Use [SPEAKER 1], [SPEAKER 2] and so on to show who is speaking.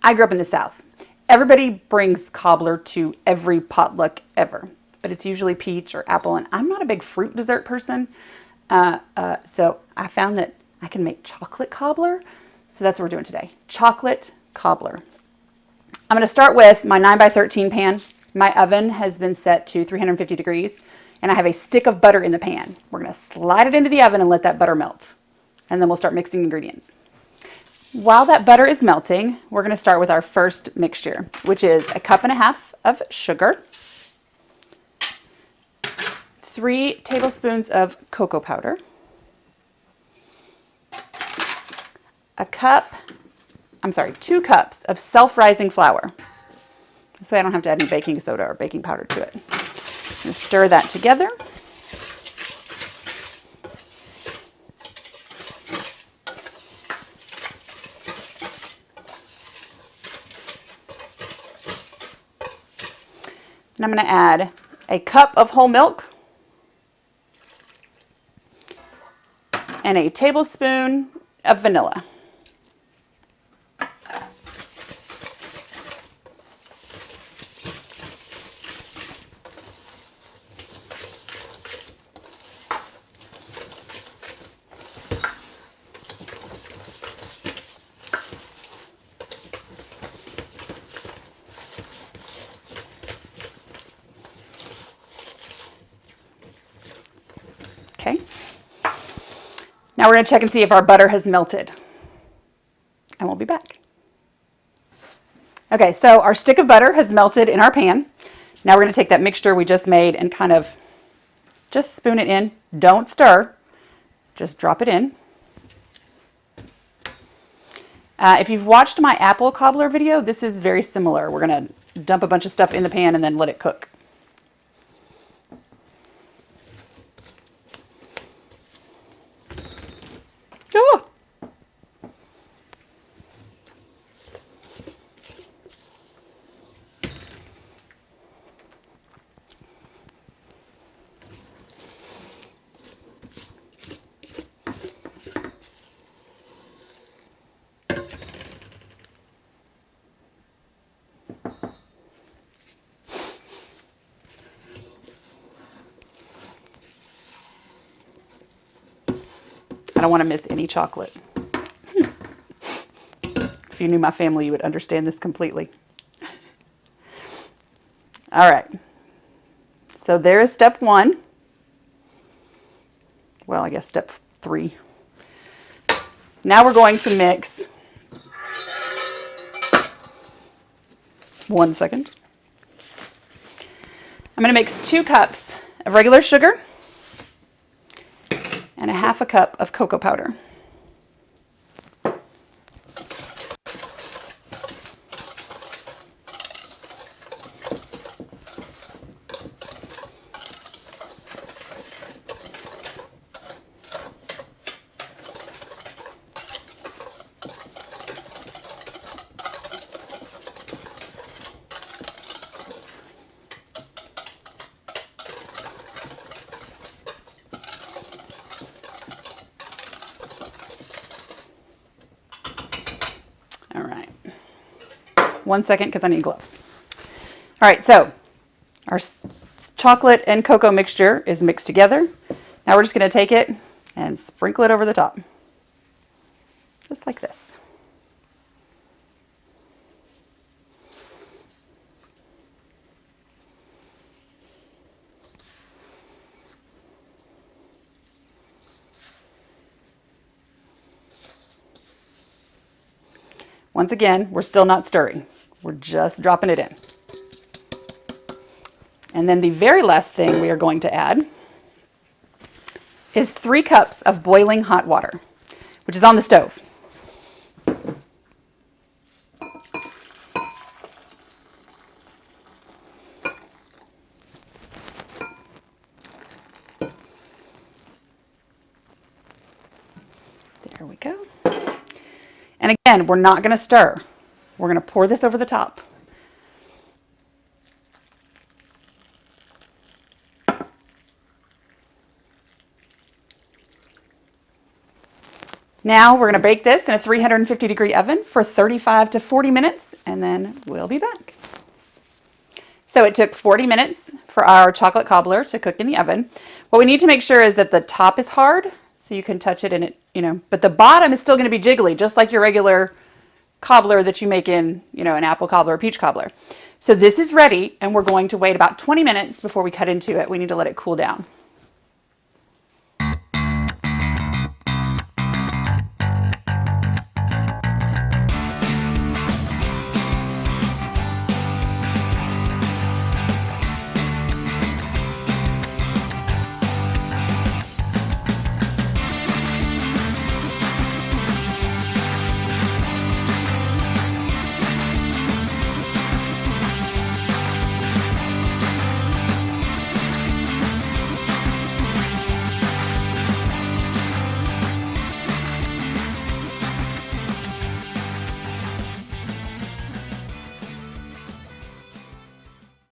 [SPEAKER 1] I grew up in the South. Everybody brings cobbler to every potluck ever, but it's usually peach or apple, and I'm not a big fruit dessert person. So I found that I can make chocolate cobbler. So that's what we're doing today. Chocolate cobbler. I'm going to start with my 9x13 pan. My oven has been set to 350 degrees, and I have a stick of butter in the pan. We're going to slide it into the oven and let that butter melt, and then we'll start mixing ingredients. While that butter is melting, we're going to start with our first mixture, which is a 1.5 cups of sugar, 3 tablespoons of cocoa powder, 2 cups of self-rising flour. This way I don't have to add any baking soda or baking powder to it. I'm going to stir that together. And I'm going to add a cup of whole milk and a tablespoon of vanilla. Okay. Now we're going to check and see if our butter has melted. And we'll be back. Okay, so our stick of butter has melted in our pan. Now we're going to take that mixture we just made and kind of just spoon it in. Don't stir. Just drop it in. If you've watched my apple cobbler video, this is very similar. We're going to dump a bunch of stuff in the pan and then let it cook. Oh. I don't want to miss any chocolate. If you knew my family, you would understand this completely. All right. So there is step 1. Well, I guess step 3. Now we're going to mix. 1 second. I'm going to mix 2 cups of regular sugar and a 1/2 cup of cocoa powder. All right. 1 second because I need gloves. All right, so our chocolate and cocoa mixture is mixed together. Now we're just going to take it and sprinkle it over the top. Just like this. Once again, we're still not stirring. We're just dropping it in. And then the very last thing we are going to add is 3 cups of boiling hot water, which is on the stove. There we go. And again, we're not going to stir. We're going to pour this over the top. Now we're going to bake this in a 350-degree oven for 35 to 40 minutes, and then we'll be back. So it took 40 minutes for our chocolate cobbler to cook in the oven. What we need to make sure is that the top is hard, so you can touch it and it, but the bottom is still going to be jiggly, just like your regular cobbler that you make in, an apple cobbler or peach cobbler. So this is ready, and we're going to wait about 20 minutes before we cut into it. We need to let it cool down.